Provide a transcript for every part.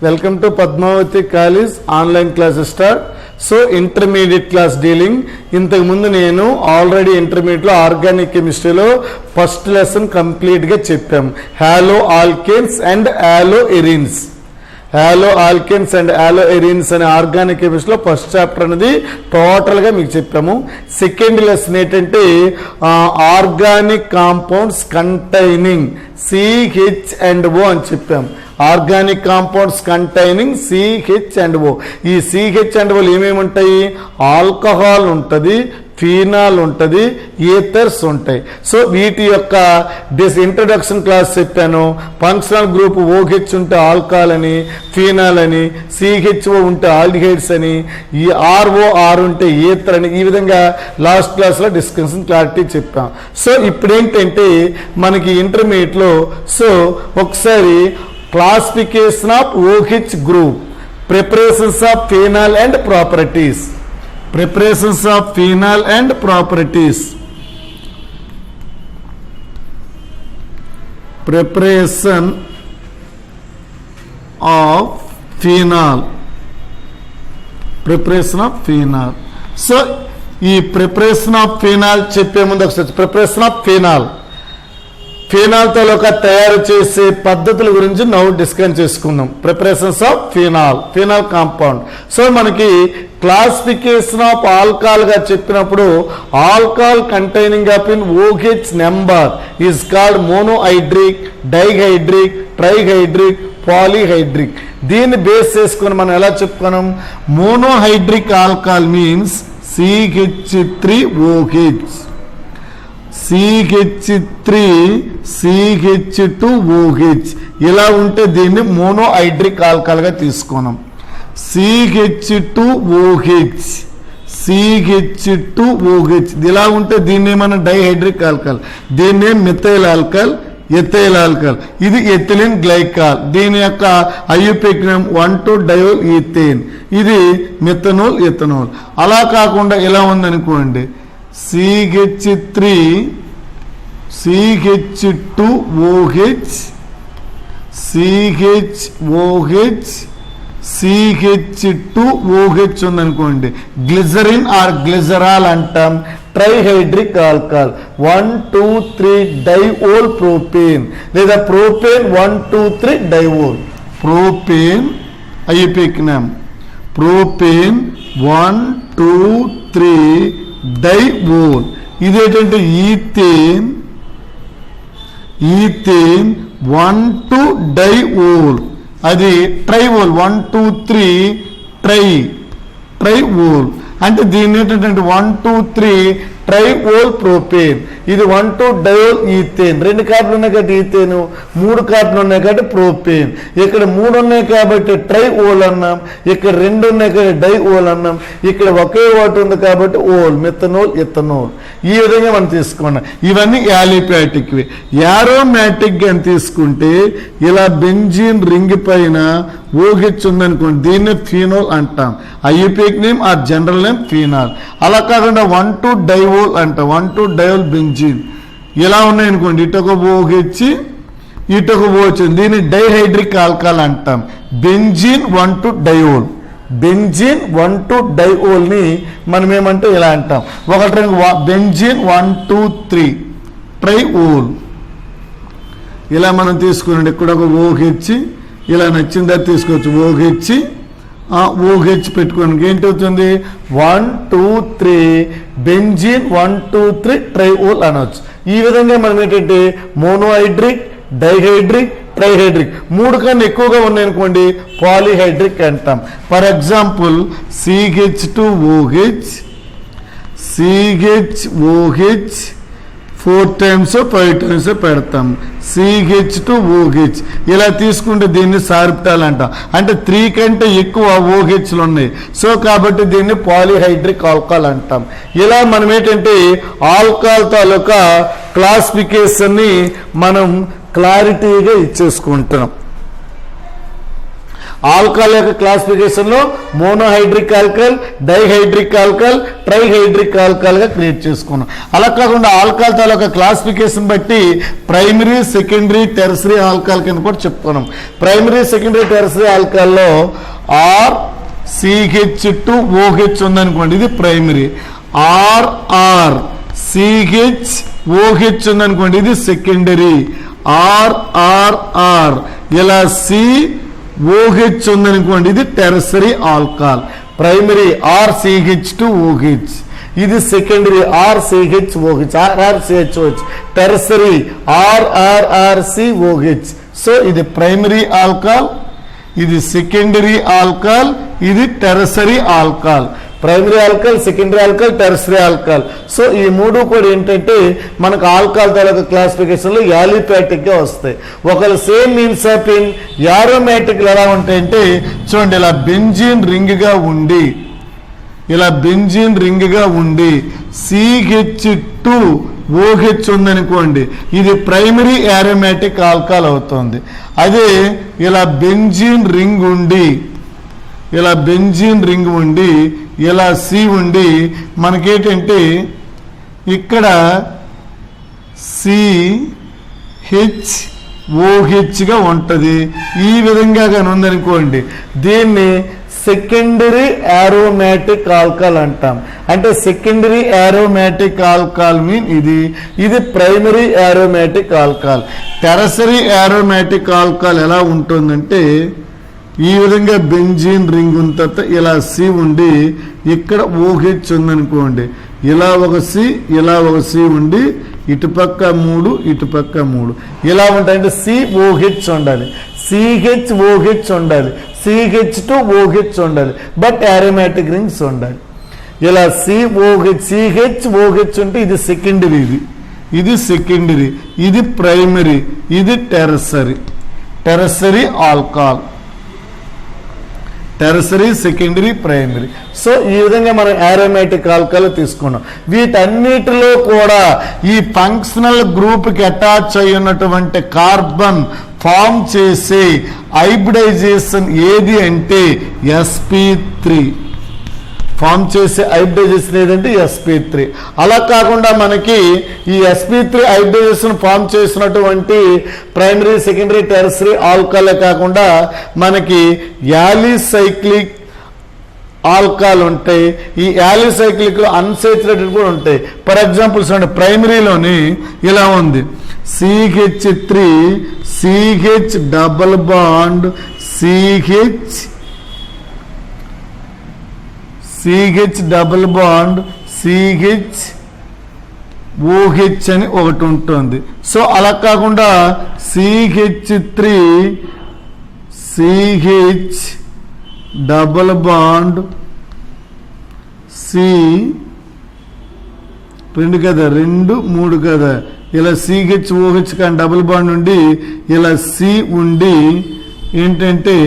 Welcome to Padmavati College online class start. So intermediate class dealing. ఇంతకు ముందు నేను already intermediate లో organic కెమిస్ట్రీలో ఫస్ట్ లెసన్ కంప్లీట్ గా చెప్పాం. Halo alkanes and halo arenes. Halo alkanes and halo arenes అనే organic కెమిస్ట్రీలో first chapter అనేది టోటల్గా మీకు చెప్పాము. సెకండ్ లెసన్ ఏంటంటే ఆర్గానిక్ కాంపౌండ్స్ కంటైనింగ్ CH&O అని చెప్పాం. Organic compounds containing CH&O. ఈ CH&O ఏమేమి ఉంటాయి? ఆల్కహాల్ ఉంటుంది, ఫీనాల్ ఉంటుంది, ఈథర్స్ ఉంటాయి. సో వీటి యొక్క ఇంట్రడక్షన్ క్లాస్ చెప్పాను. ఫంక్షనల్ గ్రూప్ OH ఉంటే ఆల్కహాల్ అని, ఫీనాల్ అని, CHO ఉంటే ఆల్డిహైడ్స్ అని, ఈ ROR ఉంటే ఈథర్ అని, ఈ విధంగా లాస్ట్ క్లాస్లో డిస్కషన్ క్లారిటీ చెప్పాం. సో ఇప్పుడు ఏంటంటే మనకి ఇంటర్మీడియట్లో సో ఒకసారి classification of OH group, preparations of phenol and properties. Preparations of phenol and properties. Preparation of phenol. Preparation of phenol. So, ఈ preparation of phenol చెప్పే ముందు ఒకసారి preparation of phenol. ఫీనాల్ తాలూకా తయారు చేసే పద్ధతుల గురించి నౌ డిస్కస్ చేసుకుందాం. Preparations of phenol, phenol compound. So మనకి క్లాసిఫికేషన్ ఆఫ్ ఆల్కహాల్ గా చెప్పినప్పుడు alcohol containing of in OH number is called monohydric, dihydric, trihydric, polyhydric. దీన్ని బేస్ చేసుకొని మనం ఎలా చెప్పుకున్నాం? Monohydric alcohol means CH3OH, CH3 CH2OH. ఇలా ఉంటే దీన్ని మోనోహైడ్రిక్ ఆల్కహాల్ గా తీసుకున్నాం. CH2OH, CH2OH ఇలా ఉంటే దీన్ని మనం డైహైడ్రిక్ ఆల్కహాల్, దీన్ని మిథైల్ ఆల్కహాల్, ఎథైల్ ఆల్కహాల్. ఇది ఎథిలిన్ గ్లైకాల్. దీని యొక్క ఐయుపిక్ నేమ్ 1,2-డయోల్ ఈథేన్. ఇది మిథనోల్, ఎథనోల్. అలా కాకుండా ఇలా ఉందనుకోండి, CH3 CH2OH, CHOH, CH2OH ఉందనుకోండి, గ్లిజరిన్ ఆర్ గ్లిజరాల్ అంటాం. ట్రైహైడ్రిక్ ఆల్కహాల్ 1,2,3-డైఓల్ ప్రోపేన్ లేదా ప్రోపేన్ 1,2,3-డైఓల్. ప్రోపేన్ ఐయుపిక్ నేమ్ ప్రోపేన్ 1,2,3-డైఓల్. ఇదేంటంటే ఈథేన్, ఈథేన్ 1,2-డైఓల్. అది ట్రైఓల్ 1,2,3-ట్రైఓల్. అంటే దీన్ని ఏంటంటే 1,2,3-ట్రైఓల్ ప్రోపేన్. ఇది 1,2-డయోల్ ఈథేన్. 2 కార్బన్లు ఉన్నాయి కాబట్టి ఈథేను, 3 కార్బన్లు ఉన్నాయి కాబట్టి ప్రోపేన్. ఇక్కడ 3 ఉన్నాయి కాబట్టి ట్రైఓల్ అన్నాం, ఇక్కడ 2 ఉన్నాయి కాబట్టి డైఓల్ అన్నాం, ఇక్కడ ఒకే ఒకటి ఉంది కాబట్టి ఓల్, మిథనోల్, ఎథనోల్. ఈ విధంగా మనం తీసుకున్నాం. ఇవన్నీ యాలిఫాటిక్వి. యారోమాటిక్ అని తీసుకుంటే ఇలా బెంజీన్ రింగ్ పైన OH ఉందనుకోండి, దీన్ని ఫీనోల్ అంటాం. IUPAC name or general name phenol. అలా కాకుండా 1,2-డైఓల్ అంటాం, 1,2-డయోల్ బెంజీన్. ఇలా ఉన్నాయనుకోండి, ఇటొక OH, ఇటొక OH, దీన్ని డైహైడ్రిక్ ఆల్కహాల్ అంటాం. బెంజీన్ 1,2-డయోల్, బెంజీన్ 1,2-డయోల్ని మనం ఏమంటే ఇలా అంటాం. ఒకటి బెంజీన్ 1,2,3-ట్రైఓల్. ఇలా మనం తీసుకున్నాండి. ఇక్కడ ఒక OH, ఇలా నచ్చిందా తీసుకోవచ్చు. OH పెట్టుకోండి. ఏంటవుతుంది? 1,2,3 బెంజీన్ 1,2,3-ట్రైఓల్ అనవచ్చు. ఈ విధంగా మనం ఏంటంటే మోనోహైడ్రిక్, డైహైడ్రిక్, ట్రైహైడ్రిక్ 3 కన్నా ఎక్కువగా ఉన్నాయనుకోండి పాలీహైడ్రిక్ అంటాం. For example CH2OH, CHOH 4 times 5 times పెడతాం. CH2OH ఇలా తీసుకుంటే దీన్ని సార్పిటాల్ అంటాం. అంటే 3 కంటే ఎక్కువ OHలు ఉన్నాయి. సో కాబట్టి దీన్ని పాలీహైడ్రిక్ ఆల్కహాల్ అంటాం. ఇలా మనం ఏంటంటే ఆల్కహాల్ తాలూకా క్లాసిఫికేషన్ని మనం క్లారిటీగా ఇచ్చేసుకుంటున్నాం. ఆల్కహాల్ యొక్క క్లాసిఫికేషన్లో monohydric alcohol, dihydric alcohol, trihydric ఆల్కహాల్గా క్రియేట్ చేసుకున్నాం. అలా కాకుండా ఆల్కహాల్ తాలూకా క్లాసిఫికేషన్ బట్టి ప్రైమరీ, సెకండరీ, టెర్సరీ ఆల్కహాల్ కింద కూడా చెప్పుకున్నాం. ప్రైమరీ, సెకండరీ, టెర్సరీ ఆల్కహాల్లో RCH2OH ఉందనుకోండి, ఇది ప్రైమరీ. RCHOH ఉందనుకోండి, ఇది సెకండరీ. RRR ఇలా COH ఉందనుకోండి, ఇది టెర్సరీ ఆల్కహాల్. ప్రైమరీ RCH2OH, ఇది secondary RCHOH, RRCHOH, tertiary RRRCOH. So ఇది ప్రైమరీ ఆల్కహాల్, ఇది సెకండరీ ఆల్కహాల్, ఇది tertiary alcohol. Primary alcohol, secondary alcohol, tertiary alcohol. So ఈ మూడు కూడా ఏంటంటే మనకు ఆల్కహాల్ తాలూకా క్లాసిఫికేషన్లో యాలిఫాటిక్గా వస్తాయి. ఒకవేళ సేమ్ మీన్స్ ఆఫ్ ఇన్ యారోమాటిక్లు ఎలా ఉంటాయంటే చూడండి, ఇలా బెంజీన్ రింగ్గా ఉండి, ఇలా బెంజీన్ రింగ్గా ఉండి CH2OH ఉందనుకోండి, ఇది ప్రైమరీ యారోమాటిక్ ఆల్కహాల్ అవుతుంది. అదే ఇలా బెంజీన్ రింగ్ ఉండి, ఇలా బెంజీన్ రింగ్ ఉండి, ఇలా C ఉండి మనకేంటంటే ఇక్కడ CHOHగా ఉంటుంది. ఈ విధంగా కానీ ఉందనుకోండి, దీన్ని సెకండరీ యారోమాటిక్ ఆల్కహాల్ అంటాం. అంటే సెకండరీ యారోమాటిక్ ఆల్కహాల్ మీన్ ఇది primary aromatic alcohol. Tertiary aromatic alcohol ఎలా ఉంటుందంటే ఈ విధంగా బెంజీన్ రింగ్ ఉన్న తర్వాత ఇలా C ఉండి ఇక్కడ OH ఉందనుకోండి, ఇలా ఒక C, ఇలా ఒక C ఉండి ఇటుపక్క 3, ఇటుపక్క 3 ఇలా ఉంటాయంటే COH ఉండాలి, CHOH ఉండాలి, CH2OH ఉండాలి, బట్ యారోమాటిక్ రింగ్స్ ఉండాలి. ఇలా CHOH ఉంటే ఇది సెకండరీ, ఇది సెకండరీ, ఇది ప్రైమరీ, ఇది tertiary alcohol. Tertiary, secondary, primary. So ఈ విధంగా మనం యారోమాటిక్ ఆల్కహాల్ తీసుకున్నాం. వీటన్నిటిలో కూడా ఈ ఫంక్షనల్ గ్రూప్కి అటాచ్ అయి ఉన్నటువంటి కార్బన్ ఫామ్ చేసే హైబ్రిడైజేషన్ ఏది అంటే sp3. ఫామ్ చేసే హైబ్రిడైజేషన్ ఏదంటే sp3. అలా కాకుండా మనకి ఈ sp3 హైబ్రిడైజేషన్ ఫామ్ చేసినటువంటి ప్రైమరీ, సెకండరీ, టెర్సరీ ఆల్కహాలే కాకుండా మనకి యాలిసైక్లిక్ ఆల్కహాల్ ఉంటాయి. ఈ యాలిసైక్లిక్ అన్సాచురేటెడ్ కూడా ఉంటాయి. ఫర్ ఎగ్జాంపుల్ చూడండి, ప్రైమరీలోని ఇలా ఉంది CH3 CH double bond CH double bond CHOH అని ఒకటి ఉంటుంది. సో అలా కాకుండా CH3 CH double bond C 2 కదా, 2 3 కదా, ఇలా CHOH కానీ డబుల్ బాండ్ ఉండి ఇలా C ఉండి ఏంటంటే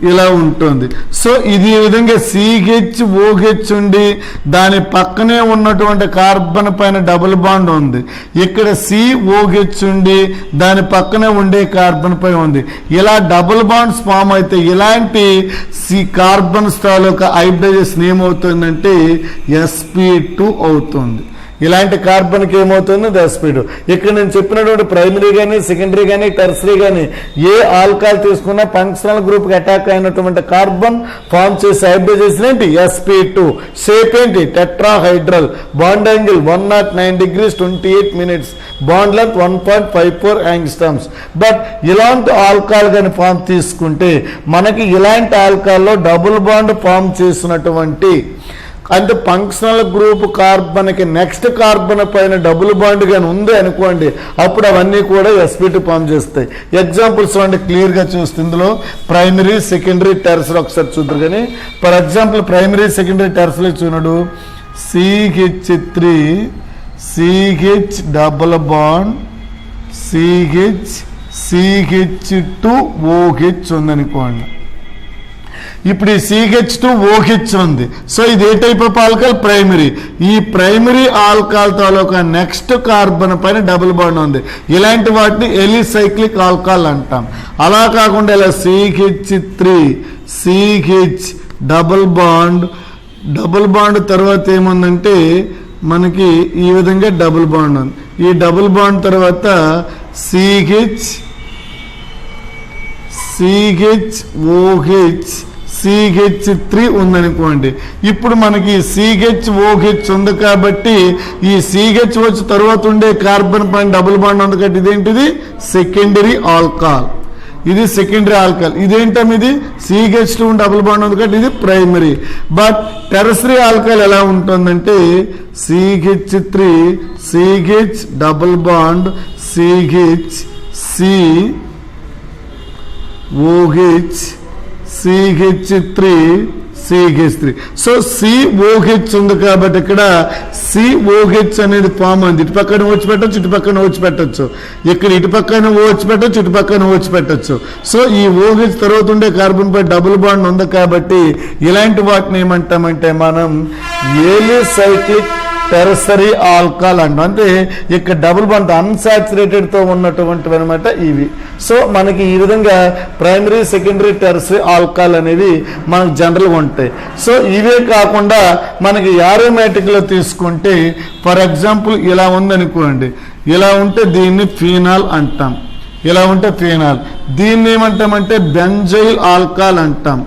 ఇలా ఉంటుంది. సో ఇది విధంగా CHOH ఉండి దాని పక్కనే ఉన్నటువంటి కార్బన్ పైన డబుల్ బాండ్ ఉంది, ఇక్కడ COH ఉండి దాని పక్కనే ఉండే కార్బన్ పై ఉంది. ఇలా డబుల్ బాండ్స్ ఫామ్ అయితే ఇలాంటి కార్బన్స్ తాలూకా హైబ్రిడైజేషన్ ఏమవుతుందంటే sp2 అవుతుంది. ఇలాంటి కార్బన్కి ఏమవుతుంది sp2. ఇక్కడ నేను చెప్పినటువంటి ప్రైమరీ కానీ, సెకండరీ కానీ, టెర్సరీ కానీ ఏ ఆల్కహాల్ తీసుకున్నా ఫంక్షనల్ గ్రూప్కి అటాక్ అయినటువంటి కార్బన్ ఫామ్ చేసే హైబ్రిడైజేషన్ ఏంటి sp2. షేప్ ఏంటి tetrahedral, bond angle 109 degrees 28 minutes, bond length 1.54 angstrams. But ఇలాంటి ఆల్కహాల్ కానీ ఫామ్ తీసుకుంటే మనకి ఇలాంటి ఆల్కహాల్లో డబుల్ బాండ్ ఫామ్ చేసినటువంటి అంటే ఫంక్షనల్ గ్రూప్ కార్బన్కి నెక్స్ట్ కార్బన్ పైన డబుల్ బాండ్ కానీ ఉంది అనుకోండి, అప్పుడు అవన్నీ కూడా sp2 ఫామ్ చేస్తాయి. ఎగ్జాంపుల్స్ అంటే క్లియర్గా చూస్తే ఇందులో ప్రైమరీ, సెకండరీ, టెర్సరీ ఒకసారి చూద్దరు. కానీ for example primary, secondary, tertiary చూడడు CH3 CH double bond CH CH2OH ఉందనుకోండి. ఇప్పుడు ఈ CH2OH ఉంది. సో ఇది ఏ టైప్ ఆఫ్ ఆల్కహాల్? ప్రైమరీ. ఈ ప్రైమరీ ఆల్కహాల్ తాలూకా నెక్స్ట్ కార్బన్ పైన డబుల్ బాండ్ ఉంది. ఇలాంటి వాటిని ఎలిసైక్లిక్ ఆల్కహాల్ అంటాం. అలా కాకుండా ఇలా CH3CH డబుల్ బాండ్ తర్వాత ఏముందంటే మనకి ఈ విధంగా డబుల్ బాండ్ ఉంది. ఈ డబుల్ బాండ్ తర్వాత CH CH3 ఉందనుకోండి. ఇప్పుడు మనకి CHOH ఉంది కాబట్టి ఈ CHOH తర్వాత ఉండే కార్బన్ పైన డబుల్ బాండ్ ఉంది కాబట్టి ఇదేంటిది? Secondary alcohol. ఇది సెకండరీ ఆల్కహాల్. ఇదేంటం? ఇది CH2 డబుల్ బాండ్ ఉంది కాబట్టి ఇది ప్రైమరీ. బట్ టెర్షరీ ఆల్కహాల్ ఎలా ఉంటుందంటే CH3 CH double bond CHCOH CH3 so COH ఉంది కాబట్టి ఇక్కడ COH అనేది ఫామ్ ఉంది. ఇటు పక్కన OH పెట్టచ్చు, ఇటు పక్కన OH పెట్టచ్చు. ఇక్కడ ఇటు పక్కన OH పెట్టచ్చు, ఇటు పక్కన OH పెట్టచ్చు. సో ఈ OH తర్వాత ఉండే కార్బన్ పై డబుల్ బాండ్ ఉంది కాబట్టి ఇలాంటి వాటిని ఏమంటామంటే మనం ఎలిసైక్లిక్ టెర్షరీ ఆల్కహాల్ అంటాం. అంటే ఇక్కడ డబుల్ బాండ్ అన్సాచురేటెడ్ తో ఉన్నటువంటివి అనమాట ఇవి. సో మనకి ఈ విధంగా ప్రైమరీ, సెకండరీ, టెర్షరీ ఆల్కహాల్ అనేవి మనకు జనరల్గా ఉంటాయి. సో ఇవే కాకుండా మనకి యారోమేటిక్ లో తీసుకుంటే ఫర్ ఎగ్జాంపుల్ ఇలా ఉందనుకోండి. ఇలా ఉంటే దీన్ని ఫీనాల్ అంటాం. ఇలా ఉంటే ఫీనాల్. దీన్ని ఏమంటామంటే బెంజైల్ ఆల్కహాల్ అంటాం.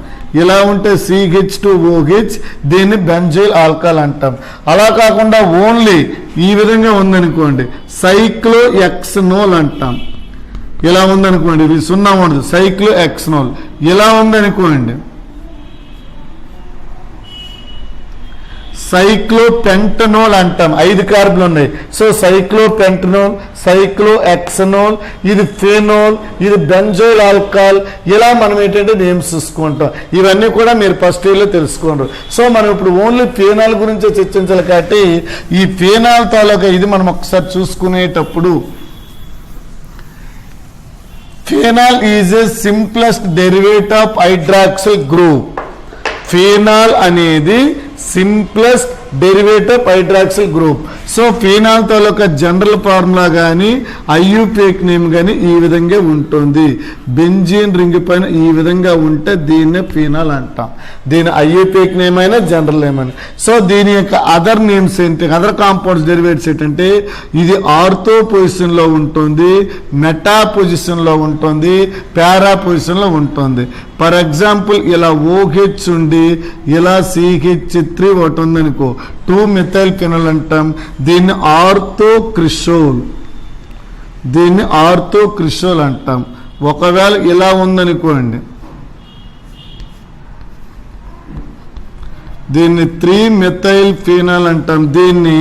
ఇలా ఉంటే CH2OH దీన్ని బెంజైల్ ఆల్కహాల్ అంటాం. అలా కాకుండా ఓన్లీ ఈ విధంగా ఉందనుకోండి సైక్లోహెక్సనోల్ అంటాం. ఇలా ఉందనుకోండి, ఇది 0 ఉండదు, సైక్లోహెక్సనోల్. ఇలా ఉందనుకోండి సైక్లోపెంటనోల్ అంటాం. 5 కార్బన్లు ఉన్నాయి. సో సైక్లోపెంటనోల్, సైక్లోహెక్సనోల్, ఇది ఫెనోల్, ఇది బెంజోల్ ఆల్కహాల్. ఇలా మనం ఏంటంటే నేమ్స్ చూసుకుంటాం. ఇవన్నీ కూడా మీరు ఫస్ట్ ఇయర్లో తెలుసుకుంటారు. సో మనం ఇప్పుడు ఓన్లీ ఫెనాల్ గురించే చర్చించాలి కాబట్టి ఈ ఫెనాల్ తాలూకా ఇది మనం ఒకసారి చూసుకునేటప్పుడు phenol is a simplest derivative of hydroxyl group. Phenol అనేది simplest derivative of hydroxyl group. So phenol తాలూకా జనరల్ ఫార్ములా కానీ IUPAC నేమ్ కానీ ఈ విధంగా ఉంటుంది. బెంజీన్ రింగ్ పైన ఈ విధంగా ఉంటే దీన్నే ఫెనాల్ అంటాం. దీని IUPAC నేమ్ అయినా జనరల్ నేమ్ అయినా. సో దీని యొక్క అదర్ నేమ్స్ ఏంటి, అదర్ కాంపౌండ్స్ డెరివేటివ్స్ ఏంటంటే ఇది ఆర్థో పొజిషన్ లో ఉంటుంది, మెటా పొజిషన్ లో ఉంటుంది, పారా పొజిషన్ లో ఉంటుంది. ఫర్ ఎగ్జాంపుల్ ఇలా OH ఉండి ఇలా CH3 ఒకటి ఉందనుకో 2-మెథైల్ ఫెనాల్ అంటాం. దీన్ని ఆర్థోక్రిస్టోల్ అంటాం. ఒకవేళ ఇలా ఉందనుకోండి దీన్ని 3-మెథైల్ ఫెనాల్ అంటాం. దీన్ని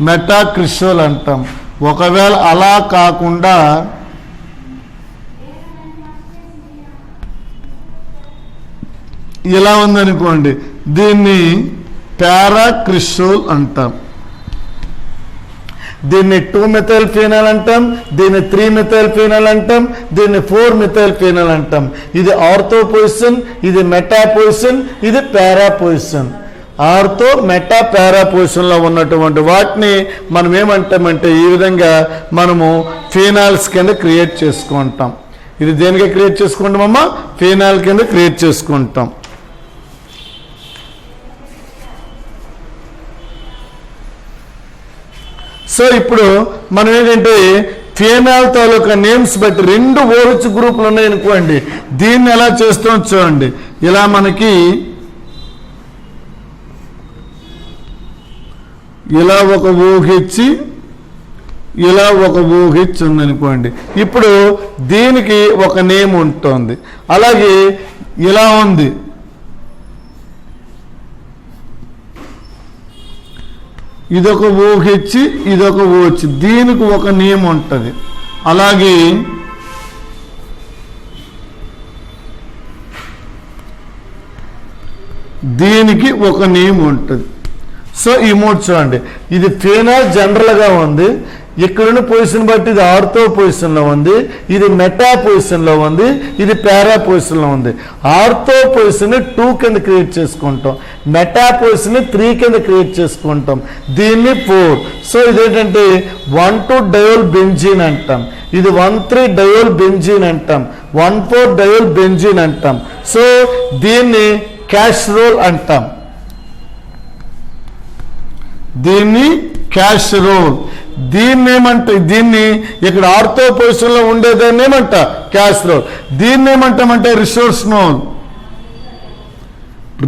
మెటాక్రిస్టోల్ అంటాం. ఒకవేళ అలా కాకుండా ఇలా ఉందనుకోండి దీన్ని పారాక్రిస్టోల్ అంటాం. దీన్ని 2-మెథైల్ ఫెనాల్ అంటాం, దీన్ని 3-మెథైల్ ఫెనాల్ అంటాం, దీన్ని 4-మెథైల్ ఫెనాల్ అంటాం. ఇది ఆర్థో పొజిషన్, ఇది మెటా పొజిషన్, ఇది పారా పొజిషన్. ఆర్థో, మెటా, పారా పొజిషన్ లో ఉన్నటువంటి వాటిని మనం ఏమంటామంటే ఈ విధంగా మనము ఫెనాల్స్ కింద క్రియేట్ చేసుకుంటాం. ఇది దేనిగా క్రియేట్ చేసుకుంటామమ్మా? ఫెనాల్ కింద క్రియేట్ చేసుకుంటాం. సో ఇప్పుడు మనం ఏంటంటే ఫెనాల్ తాలూకా నేమ్స్ బట్టి 2 OH గ్రూపులు ఉన్నాయనుకోండి. దీన్ని ఎలా చేస్తాం చూడండి. ఇలా మనకి ఇలా ఒక OH, ఇలా ఒక OH ఉందనుకోండి. ఇప్పుడు దీనికి ఒక నేమ్ ఉంటుంది. అలాగే ఇలా ఉంది, ఇదొక OH, ఇదొక OH, దీనికి ఒక నేమ్ ఉంటుంది. అలాగే దీనికి ఒక నేమ్ ఉంటుంది. సో ఈ 3 చూడండి. ఇది ఫెనాల్ జనరల్గా ఉంది, ఇక్కడున్న పొజిషన్ బట్టి ఇది ఆర్థో పొజిషన్లో ఉంది, ఇది మెటా పొజిషన్లో ఉంది, ఇది పారా పొజిషన్లో ఉంది. ఆర్థో పొజిషన్ 2 కింద క్రియేట్ చేసుకుంటాం, మెటా పొజిషన్ 3 కింద క్రియేట్ చేసుకుంటాం, దీన్ని 4. సో ఇదేంటంటే 1,2 డయోల్ బెంజీన్ అంటాం, ఇది 1,3 డయోల్ బెంజీన్ అంటాం, 1,4 డయోల్ బెంజీన్ అంటాం. సో దీన్ని క్యాస్ట్రోల్ అంటాం, దీన్ని క్యాస్ట్రోల్. దీన్ని ఏమంట, దీన్ని ఇక్కడ ఆర్థో పొజిషన్లో ఉండేదాన్ని ఏమంట క్యాస్ట్రోల్. దీన్ని ఏమంటామంటే రిసోర్స్నోల్,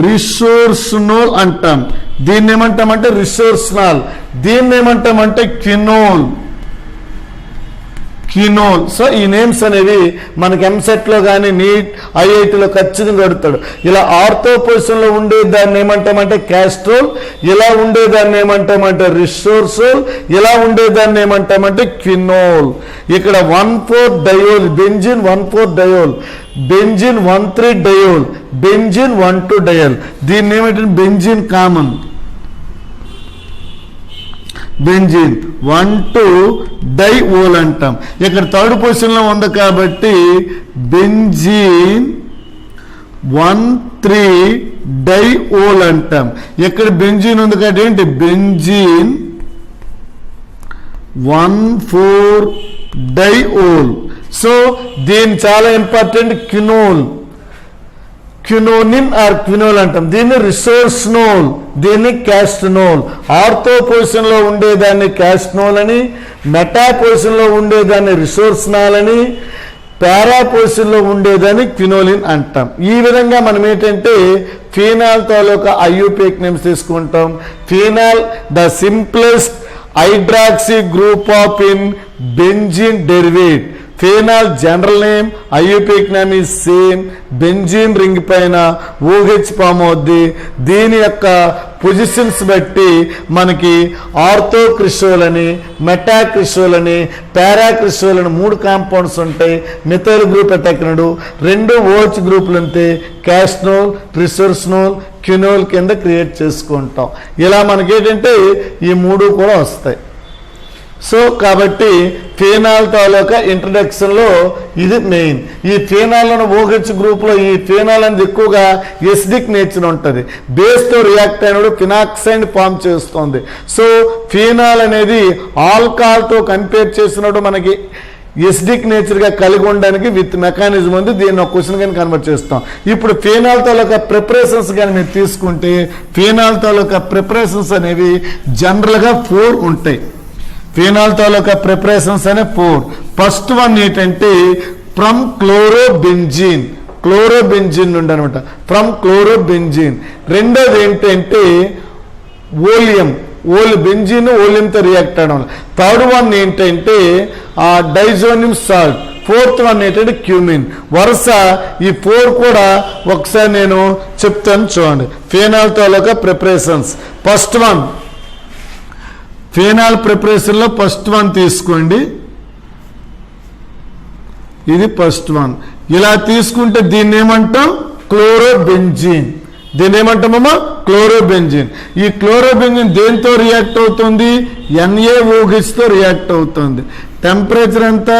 రిసోర్స్నోల్ అంటాం. దీన్ని ఏమంటామంటే రిసోర్స్నాల్. దీన్ని ఏమంటామంటే క్వినోల్, క్వినోల్. సో ఈ నేమ్స్ అనేవి మనకి ఎంసెట్లో కానీ నీట్ ఐఐటీలో ఖచ్చితంగా అడుగుతాడు. ఇలా ఆర్థో పొజిషన్లో ఉండేదాన్ని ఏమంటామంటే క్యాస్ట్రోల్, ఇలా ఉండేదాన్ని ఏమంటామంటే రిసోర్సోల్, ఇలా ఉండేదాన్ని ఏమంటామంటే క్వినోల్. ఇక్కడ 1,4 diol benzene, 1,4 diol benzene, 1,3 diol benzene, 1,2 diol. దీన్ని ఏమంటే బెంజిన్ కామన్, బెంజిన్ 1,2 డైఓల్ అంటాం. ఇక్కడ 3rd పొజిషన్లో ఉంది కాబట్టి బెంజిన్ 1,3 డైఓల్ అంటాం. ఇక్కడ బెంజిన్ ఉంది కాబట్టి ఏంటి బెంజిన్ 1,4 డైఓల్. సో దీని చాలా ఇంపార్టెంట్ క్వినోల్, క్వినోనిన్ ఆర్ క్వినోల్ అంటాం. దీన్ని రిసోర్స్నోల్, దీన్ని క్యాస్టనోల్. ఆర్థో పొజిషన్లో ఉండేదాన్ని క్యాస్టనోల్ అని, మెటా పొజిషన్లో ఉండేదాన్ని రిసోర్స్నాల్ అని, పారా పొజిషన్లో ఉండేదాన్ని క్వినోలిన్ అంటాం. ఈ విధంగా మనం ఏంటంటే ఫీనాల్ తాలూకా ఐయుపిఏక్ నేమ్స్ తీసుకుంటాం. Phenol the simplest hydroxy group of in benzene derivative. Phenol general name, IUPAC name is same. Benzene ring పైన ఓహెచ్ ఫామ్ అవుద్ది. దీని యొక్క పొజిషన్స్ బట్టి మనకి ఆర్థో క్రిస్టోల్ అని, మెటా క్రిస్టోల్ అని, పారా క్రిస్టోల్ అని 3 కాంపౌండ్స్ ఉంటాయి. మిథైల్ గ్రూప్ ఎటెక్నడు 2 ఓహెచ్ గ్రూపులు అంతే. క్యాస్టనోల్, రిసోర్స్నోల్, క్వినోల్ కింద క్రియేట్ చేసుకుంటాం. ఇలా మనకి ఏంటంటే ఈ 3 కూడా వస్తాయి. సో కాబట్టి ఫీనాల్ తాలూకా ఇంట్రడక్షన్లో ఇది మెయిన్. ఈ ఫీనాల్ ఓహెచ్ గ్రూప్లో ఈ ఫీనాల్ అనేది ఎక్కువగా ఎసిడిక్ నేచర్ ఉంటుంది. బేస్తో రియాక్ట్ అయినప్పుడు ఫినాక్సైడ్ ఫామ్ చేస్తుంది. సో ఫీనాల్ అనేది ఆల్కహాల్తో కంపేర్ చేసినప్పుడు మనకి ఎసిడిక్ నేచర్గా కలిగి ఉండడానికి విత్ మెకానిజం ఉంది. దీన్ని ఒక క్వశ్చన్ కానీ కన్వర్ట్ చేస్తాం. ఇప్పుడు ఫీనాల్ తాలూకా ప్రిపరేషన్స్ కానీ మీరు తీసుకుంటే ఫీనాల్ తాలూకా ప్రిపరేషన్స్ అనేవి జనరల్గా 4 ఉంటాయి. ఫీనాల్ తాలూకా ప్రిపరేషన్స్ అనే 4. ఫస్ట్ వన్ ఏంటంటే ఫ్రమ్ క్లోరోబెంజిన్, క్లోరోబెంజిన్ నుండి అనమాట, ఫ్రమ్ క్లోరోబెంజిన్. రెండోది ఏంటంటే ఓలియం, బెంజిన్ ఓలియంతో రియాక్ట్ అవడం. థర్డ్ వన్ ఏంటంటే డైజోనియం సాల్ట్. ఫోర్త్ వన్ ఏంటంటే క్యూమిన్. వరుస ఈ 4 కూడా ఒకసారి నేను చెప్తాను చూడండి. ఫీనాల్ తాలూకా ప్రిపరేషన్స్. ఫస్ట్ వన్ ఫీనాల్ ప్రిపరేషన్లో ఫస్ట్ వన్ తీసుకోండి. ఇది ఫస్ట్ వన్. ఇలా తీసుకుంటే దీన్ని ఏమంటాం క్లోరోబెంజిన్. దీన్ని ఏమంటామమ్మా క్లోరోబెంజిన్. ఈ క్లోరోబెంజిన్ దేంతో రియాక్ట్ అవుతుంది? NaOHతో రియాక్ట్ అవుతుంది. టెంపరేచర్ ఎంత?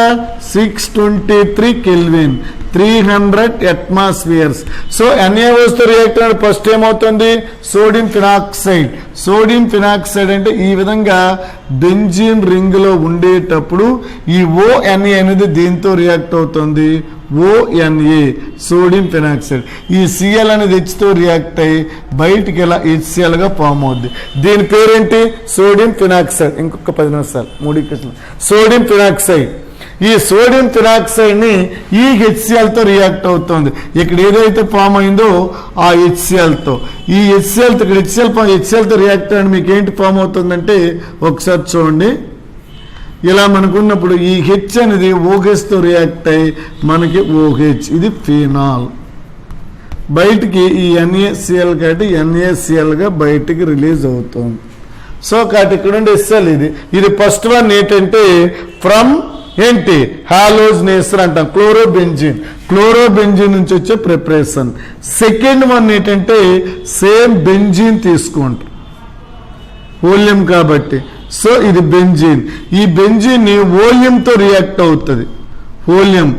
623 కెల్విన్, 300 అట్మాస్ఫియర్స్. సో NaOHతో రియాక్ట్ అయిన ఫస్ట్ ఏమవుతుంది? Sodium phenoxide. సోడియం ఫినాక్సైడ్ అంటే ఈ విధంగా బెంజిన్ రింగ్లో ఉండేటప్పుడు ఈ ONA అనేది దీంతో రియాక్ట్ అవుతుంది. ONA sodium phenoxide. ఈ Cl అనేది Hతో రియాక్ట్ అయ్యి బయటికి ఇలా HClగా ఫామ్ అవుద్ది. దీని పేరేంటి? Sodium phenoxide. ఇంకొక 10 నిమిషాలు 3 క్వశ్చన్. Sodium phenoxide. ఈ సోడియం ఫినాక్సైడ్ని ఈ HClతో రియాక్ట్ అవుతుంది. ఇక్కడ ఏదైతే ఫామ్ అయిందో ఆ HClతో, ఈ HClతో ఇక్కడ HClతో రియాక్ట్ అయ్యి మీకు ఏంటి ఫామ్ అవుతుందంటే ఒకసారి చూడండి. ఇలా మనకున్నప్పుడు ఈ H అనేది OHతో రియాక్ట్ అయ్యి మనకి OH, ఇది ఫీనాల్. బయటికి ఈ NaCl కాబట్టి NaClగా బయటికి రిలీజ్ అవుతుంది. సో కాబట్టి ఇక్కడ ఉండే SL ఇది ఫస్ట్ వన్ ఏంటంటే ఫ్రమ్ ఏంటి హాలోజినేసర్ అంటాం క్లోరోబెంజిన్. క్లోరోబెంజిన్ నుంచి వచ్చే ప్రిపరేషన్. సెకండ్ వన్ ఏంటంటే సేమ్ బెంజిన్ తీసుకుంటాం ఓలియం కాబట్టి. సో ఇది బెంజీన్. ఈ బెంజీన్ ఓలియంతో రియాక్ట్ అవుతుంది. Oleum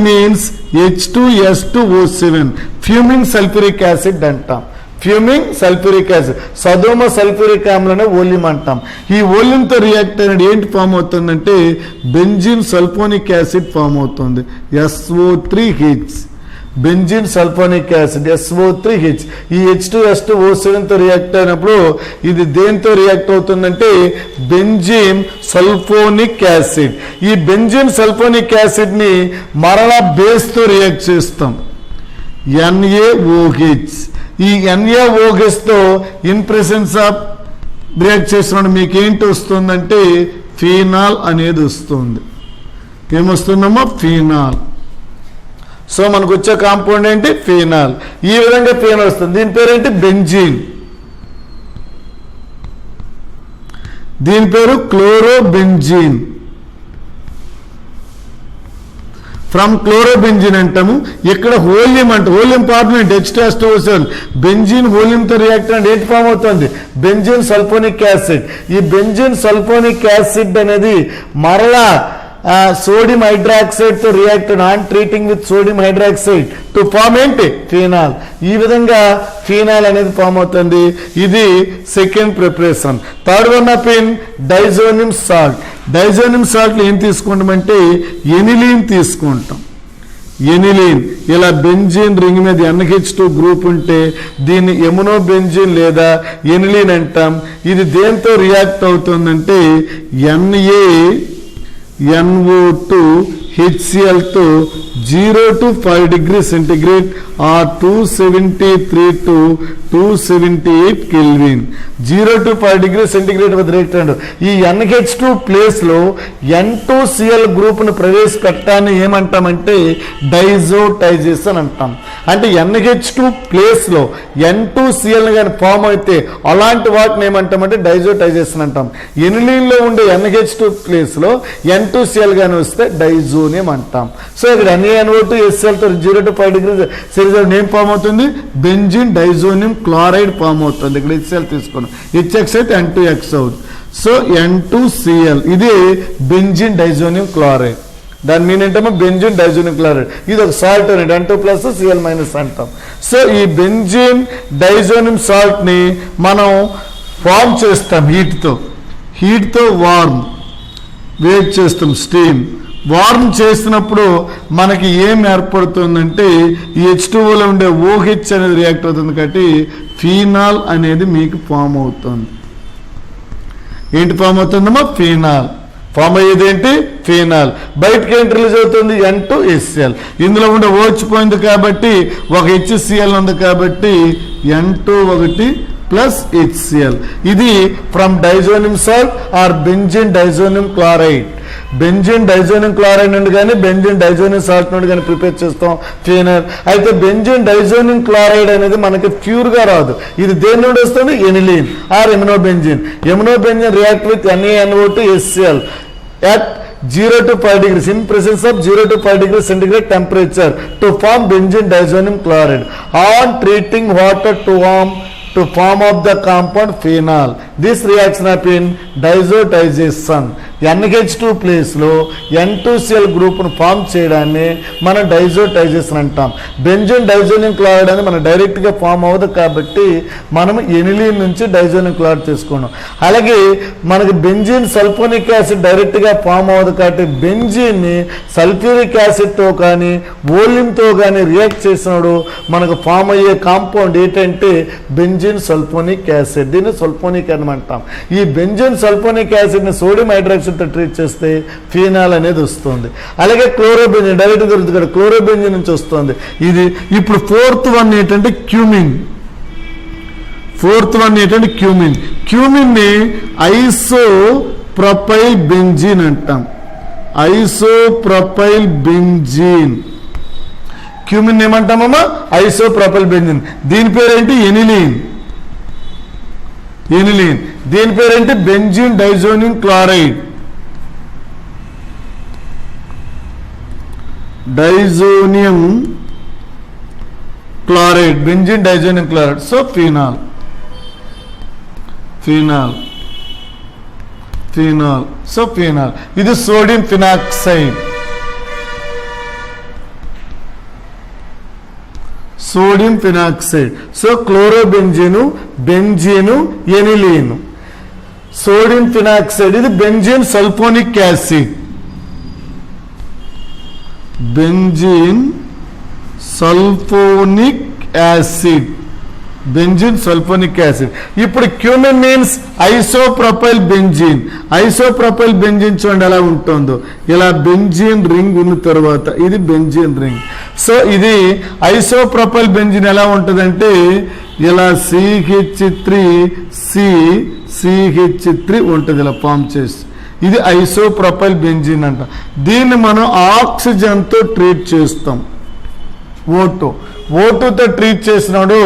means H2S2O7 fuming sulphuric acid అంటాం. ఫ్యూమింగ్ సల్ఫ్యూరిక్ యాసిడ్, సదోమ సల్ఫ్యూరిక్ ఆమ్లనే ఓలియం అంటాం. ఈ ఓలియంతో రియాక్ట్ అయినప్పుడు ఏంటి ఫామ్ అవుతుందంటే బెంజిన్ సల్ఫోనిక్ యాసిడ్ ఫామ్ అవుతుంది, SO3H. Benzene sulphonic acid SO3H. ఈ H2S2O7తో రియాక్ట్ అయినప్పుడు ఇది దేంతో రియాక్ట్ అవుతుందంటే బెంజిన్ సల్ఫోనిక్ యాసిడ్. ఈ బెంజిన్ సల్ఫోనిక్ యాసిడ్ ని మరలా బేస్తో రియాక్ట్ చేస్తాం, NaOH. ఈ NaOH తో ఇన్ ప్రెసెన్స్ ఆఫ్ రియాక్ట్ చేసినప్పుడు మీకు ఏంటి వస్తుందంటే ఫీనాల్ అనేది వస్తుంది. ఏమొస్తుందమ్మా? ఫీనాల్. సో మనకు వచ్చే కాంపౌండ్ ఏంటి? ఫీనాల్. ఈ విధంగా ఫీనాల్ వస్తుంది. దీని పేరేంటి? బెంజీన్. దీని పేరు క్లోరోబెంజీన్. ఫ్రమ్ క్లోరోబెంజిన్ అంటాము. ఇక్కడ హోలియం అంటే హోలియం ఫార్ములేట్ H2S2O7. బెంజిన్ హోలియంతో రియాక్ట్ అంటే ఏంటి ఫామ్ అవుతుంది? Benzene sulphonic acid. ఈ బెంజిన్ సల్ఫోనిక్ యాసిడ్ అనేది మరలా సోడియం హైడ్రాక్సైడ్ తో react non treating with sodium hydroxide to form ఏంటి? ఫీనాల్. ఈ విధంగా ఫీనాల్ అనేది ఫామ్ అవుతుంది. ఇది second preparation. Third one of in diazonium salt. Diazonium salt ఏం తీసుకుంటామంటే ఎనిలీన్ తీసుకుంటాం. ఎనిలీన్ ఇలా బెంజిన్ రింగ్ మీద NH2 గ్రూప్ ఉంటే దీన్ని ఎమునో బెంజిన్ లేదా ఎనిలీన్ అంటాం. ఇది దేంతో రియాక్ట్ అవుతుందంటే NaNO2HCl తో 0 to 5 degrees centigrade or 273 to 278 Kelvin. 0 to 5 degrees centigrade వద్ద రియాక్ట్ అంటారు. ఈ NH2 ప్లేస్ లో N2Cl గ్రూప్ ను ప్రవేశపెట్టాన్ని ఏమంటామంటే డైజోటైజేషన్ అంటాం. అంటే NH2 ప్లేస్ లో N2Cl కానీ ఫామ్ అయితే అలాంటి వాటిని ఏమంటామంటే డైజోటైజేషన్ అంటాం. ఎనిలీన్ లో ఉండే NH2 ప్లేస్ లో N2Cl కానీ వస్తే డైజోనియం అంటాం. సో ఇక్కడ NaNO2HCl తో 0 to 5 degrees ఏం ఫామ్ అవుతుంది? బెంజిన్ డైజోనియం క్లోరైడ్ ఫామ్ అవుతుంది. ఇక్కడ HCl తీసుకున్నాం, HX అయితే N2X అవుతుంది. సో N2Cl ఇది బెంజిన్ డైజోనియం క్లోరైడ్. దాని మీన్ ఏంటమ్మా? Benzene diazonium chloride. ఇది ఒక సాల్ట్ అనేది N2+Cl- అంటాం. సో ఈ బెంజిన్ డైజోనియం సాల్ట్ ని మనం ఫామ్ చేస్తాం హీట్తో వార్మ్ వేట్ చేస్తాం, స్టీమ్. వార్మ్ చేసినప్పుడు మనకి ఏం ఏర్పడుతుందంటే ఈ H2Oలో ఉండే OH అనేది రియాక్ట్ అవుతుంది కాబట్టి ఫీనాల్ అనేది మీకు ఫామ్ అవుతుంది. ఏంటి ఫామ్ అవుతుందమ్మా? ఫీనాల్. ఫామ్ అయ్యేది ఏంటి? ఫీనాల్. బయటకి ఏంటి రిలీజ్ అవుతుంది? N2HCl. ఇందులో ఉండే OH పోయింది కాబట్టి ఒక HCl ఉంది కాబట్టి N2+HCl. ఇది from diazonium salt or benzene diazonium chloride. Benzene diazonium chloride నుండి కానీ బెంజిన్ డైజోనియం సాల్ట్ నుండి కానీ ప్రిపేర్ చేస్తాం ఫీనాల్. అయితే బెంజిన్ డైజోనియం క్లోరైడ్ అనేది మనకి ప్యూర్ గా రాదు. ఇది దేని నుండి వస్తుంది? Aniline or aminobenzene. Aminobenzene react with NaNO2HCl at 0 to 5 degrees in presence of 0 to 5 degrees centigrade temperature to form benzene diazonium chloride. On treating water to form of the compound phenol. This reaction of in డైజోటైజేషన్. NH2 place లో N2Cl group ను form చేయడాన్ని మనం డైజోటైజేషన్ అంటాం. Benzene diazonium chloride అని మనం direct గా form అవ్వదు కాబట్టి మనం ఎనిలీన్ నుంచి డైజోనియం క్లోరైడ్ తీసుకున్నాం. అలాగే మనకి బెంజిన్ సల్ఫోనిక్ యాసిడ్ డైరెక్ట్ గా ఫామ్ అవ్వదు కాబట్టి బెంజిన్ ని సల్ఫ్యూరిక్ యాసిడ్ తో కానీ ఓలియం తో కానీ రియాక్ట్ చేసినప్పుడు మనకు ఫామ్ అయ్యే కాంపౌండ్ ఏంటంటే బెంజిన్ సల్ఫోనిక్ యాసిడ్. దీన్ని సల్ఫోనిక్ అని అంటాం. ఈ బెంజిన్ సల్ఫోనిక్ యాసిడ్ ని సోడియం హైడ్రాక్సైడ్ తో ట్రీట్ చేస్తే ఫీనాల్ అనేది వస్తుంది. అలాగే క్లోరోబెంజిన్ డైరెక్ట్ దొరుకుతుంది కదా, క్లోరోబెంజిన్ నుంచి వస్తుంది ఇది. ఇప్పుడు ఫోర్త్ వన్ ఏంటంటే క్యూమిన్. క్యూమిన్ ని ఐసోప్రొపైల్ బెంజిన్ అంటాం. Isopropyl benzene. క్యూమిన్ ఏమంటామమ్మా? Isopropyl benzene. దీని పేరేంటి? ఎనిలీన్. దీని పేరేంటి? Benzene diazonium chloride. Diazonium chloride, benzene diazonium chloride. So phenol. Phenol. So phenol ఇది sodium phenoxide. Sodium phenoxide. So chlorobenzene, benzene, aniline. Sodium phenoxide ఇది benzene sulphonic acid. Benzene sulphonic acid. Benzene sulphonic acid. ఇప్పుడు cumene means isopropyl benzene. Isopropyl benzene చూడండి ఎలా ఉంటుందో, ఇలా benzene ring ఉన్న తర్వాత ఇది బెంజిన్ రింగ్. సో ఇది ఐసోప్రొపైల్ బెంజిన్ ఎలా ఉంటుందంటే ఇలా CH3 ఉంటుంది ఇలా ఫామ్ చేసి. ఇది ఐసోప్రొపైల్ బెంజిన్ అంట. దీన్ని మనం ఆక్సిజన్తో ట్రీట్ చేస్తాం. ఓటుతో ట్రీట్ చేసినాడు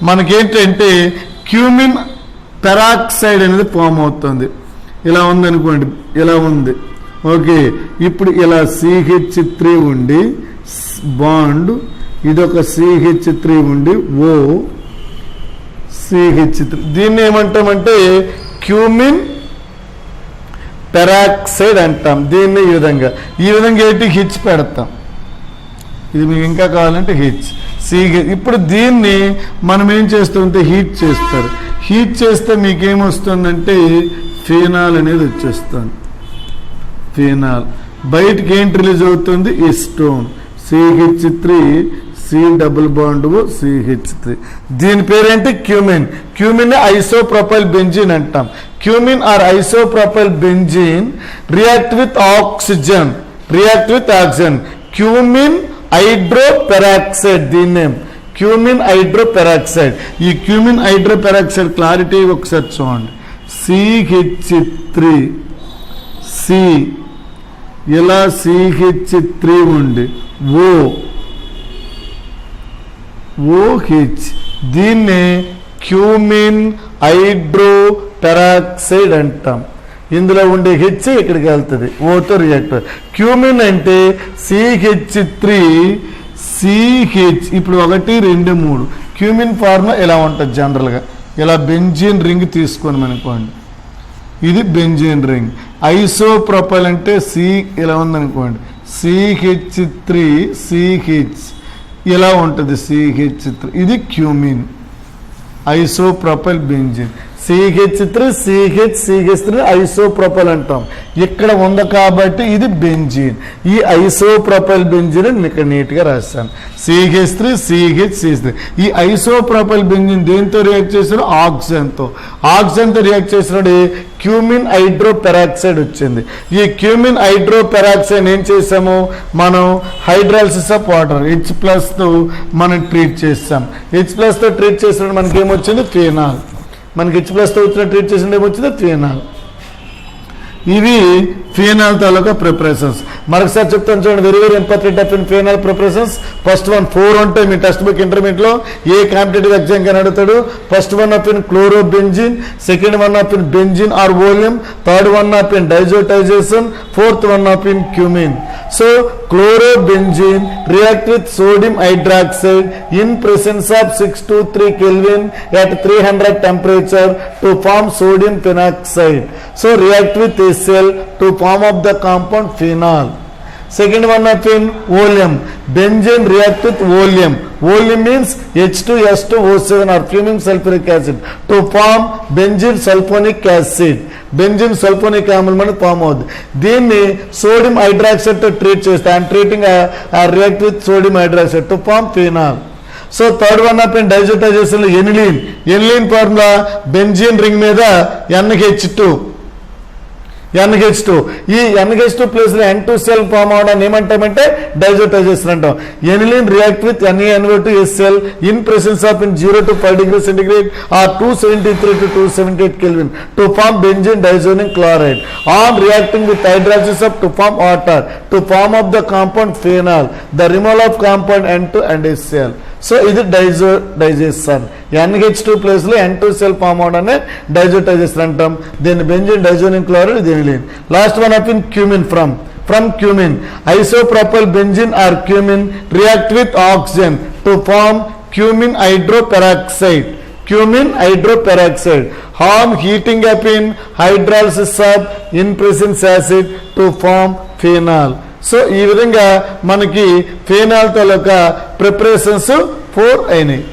మనకేంటంటే క్యూమిన్ పెరాక్సైడ్ అనేది ఫామ్ అవుతుంది. ఇలా ఉందనుకోండి, ఇలా ఉంది. ఓకే, ఇప్పుడు ఇలా CH3 ఉండి బాండ్, ఇదొక CH3 ఉండి CH3. దీన్ని ఏమంటామంటే క్యూమిన్ పెరాక్సైడ్ అంటాం. దీన్ని ఈ విధంగా ఏంటి హెచ్ పెడతాం. ఇది మీకు ఇంకా కావాలంటే హెచ్. ఇప్పుడు దీన్ని మనం ఏం చేస్తుంటే హీట్ చేస్తారు. హీట్ చేస్తే మీకేమొస్తుందంటే ఫినాల్ అనేది వచ్చేస్తుంది. ఫినాల్ బయటికి ఏంటి రిలీజ్ అవుతుంది, ఎస్టోన్. CH3 C double bond CH3. దీని పేరేంటి క్యూమిన్. క్యూమిన్ ఐసోప్రొపైల్ బెంజిన్ అంటాం. Cumene or isopropyl benzene react with oxygen. Cumene hydroperoxide. దీని నేమ్ క్యూమిన్ హైడ్రోపెరాక్సైడ్. ఈ క్యూమిన్ హైడ్రోపెరాక్సైడ్ క్లారిటీ ఒకసారి చూడండి. CH3 ఇలా CH3 ఉండి OH. దీన్నే క్యూమిన్ హైడ్రోపెరాక్సైడ్ అంటాం. ఇందులో ఉండే హెచ్ ఇక్కడికి వెళ్తుంది, ఓతో రియాక్టర్. క్యూమిన్ అంటే CH3CH. ఇప్పుడు 1 2 3 క్యూమిన్ ఫార్ములా ఇలా ఉంటుంది జనరల్గా. ఇలా బెంజిన్ రింగ్ తీసుకొని అనుకోండి, ఇది బెంజిన్ రింగ్. ఐసోప్రొపైల్ అంటే ఇలా ఉందనుకోండి, CH3CH ఇలా ఉంటుంది. CH3 ఇది cumin isopropyl benzene. CH3 isopropyl అంటాం. ఇక్కడ ఉంది కాబట్టి ఇది బెంజిన్. ఈ ఐసోప్రొపైల్ బెంజిన్ ఇక్కడ నీట్గా రాస్తాను. CH3 ఈ ఐసోప్రొపైల్ బెంజిన్ దేంతో రియాక్ట్ చేశారు, ఆక్సిజన్తో రియాక్ట్ చేసినప్పుడు క్యూమిన్ హైడ్రోపెరాక్సైడ్ వచ్చింది. ఈ క్యూమిన్ హైడ్రోపెరాక్సైడ్ ఏం చేసాము మనం, హైడ్రాలిసిస్ ఆఫ్ వాటర్ H+తో మనం ట్రీట్ చేస్తాం. H+తో ట్రీట్ చేసినప్పుడు మనకి ఏమొచ్చింది, ఫినాల్. మనకి H+తో వచ్చిన ట్రీట్ చేసిన ఏమొచ్చింది, ఫినాల్. ఇవి ఫినాల్ తాలూకా ప్రిపరేషన్స్. మరొకసారి చెప్తాను చూడండి, very important of phenol preparations. First 4 ఉంటాయి మీ టెక్స్ట్ బుక్ ఇంటర్మీడియట్లో. ఏ కాంపిటేటివ్ ఎగ్జామ్ కానీ అడుగుతాడు. First 1 of chlorobenzene, second 1 of benzene or oleum, third 1 of diazotization, fourth 1 of cumene. So chlorobenzene react with sodium hydroxide in presence of 623 Kelvin at 300 temperature to form sodium phenoxide. So react with HCl to form of the compound phenol. Second 1 of oleum. Benzene react with oleum. Oleum means H2S2O7 or fuming sulfuric acid to form benzene sulfonic acid. Benzene sulphonic ఆమ్లం అని form అవుతుంది. దీన్ని sodium hydroxide తో treat చేస్తే ఐఎమ్ treating react with sodium hydroxide to form phenol. So third 1 of diazotization లో aniline formula benzene ring మీద NH2. ఈ NH2 ప్లేస్ లో N2Cl ఫామ్ అవడాన్ని ఏమంటామంటే డైజోటైజేషన్ అంటాం. Aniline react with NaNO2HCl in presence of 0 to 5 degrees centigrade or 273 to 278 Kelvin to form benzene diazonium chloride. On reacting with hydrolysis of to form water to form of the compound phenol, the removal of compound N2 and HCl. So ఇది digestion. NH2 place లో N2Cl form అవడాన్ని డైజోటైజేషన్ అంటాం. దీన్ని benzene diazonium chloride, ఇది aniline. Last 1 of cumin from cumin. Isopropyl benzene or cumin react with oxygen to form cumin hydroperoxide. Cumene hydroperoxide on heating up in hydrolysis of in presence acid to form phenol. So ఈ విధంగా మనకి phenol తాలూకా preparations 4 అయినాయి.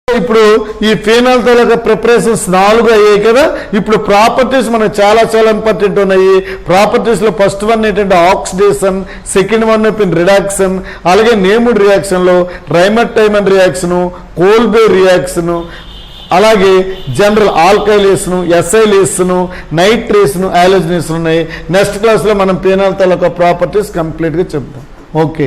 ఇప్పుడు ఈ phenol తాలూకా preparations 4 అయ్యాయి కదా. ఇప్పుడు properties మనకు చాలా చాలా ఇంపార్టెంట్ ఉన్నాయి. ప్రాపర్టీస్ లో ఫస్ట్ వన్ ఏంటంటే ఆక్సిడేషన్, సెకండ్ వన్ రిడాక్షన్, అలాగే నేమ్డ్ రియాక్షన్ లో రైమర్-టైమన్ రియాక్షన్, కోల్బే రియాక్షన్, అలాగే జనరల్ ఆల్కైలేషన్, ఎస్ఐలేషన్, నైట్రేషన్, హాలోజనేషన్ ఉన్నాయి. నెక్స్ట్ క్లాస్ లో మనం ఫినాల్ తాలూకా ప్రాపర్టీస్ కంప్లీట్ గా చెప్తాం. ఓకే.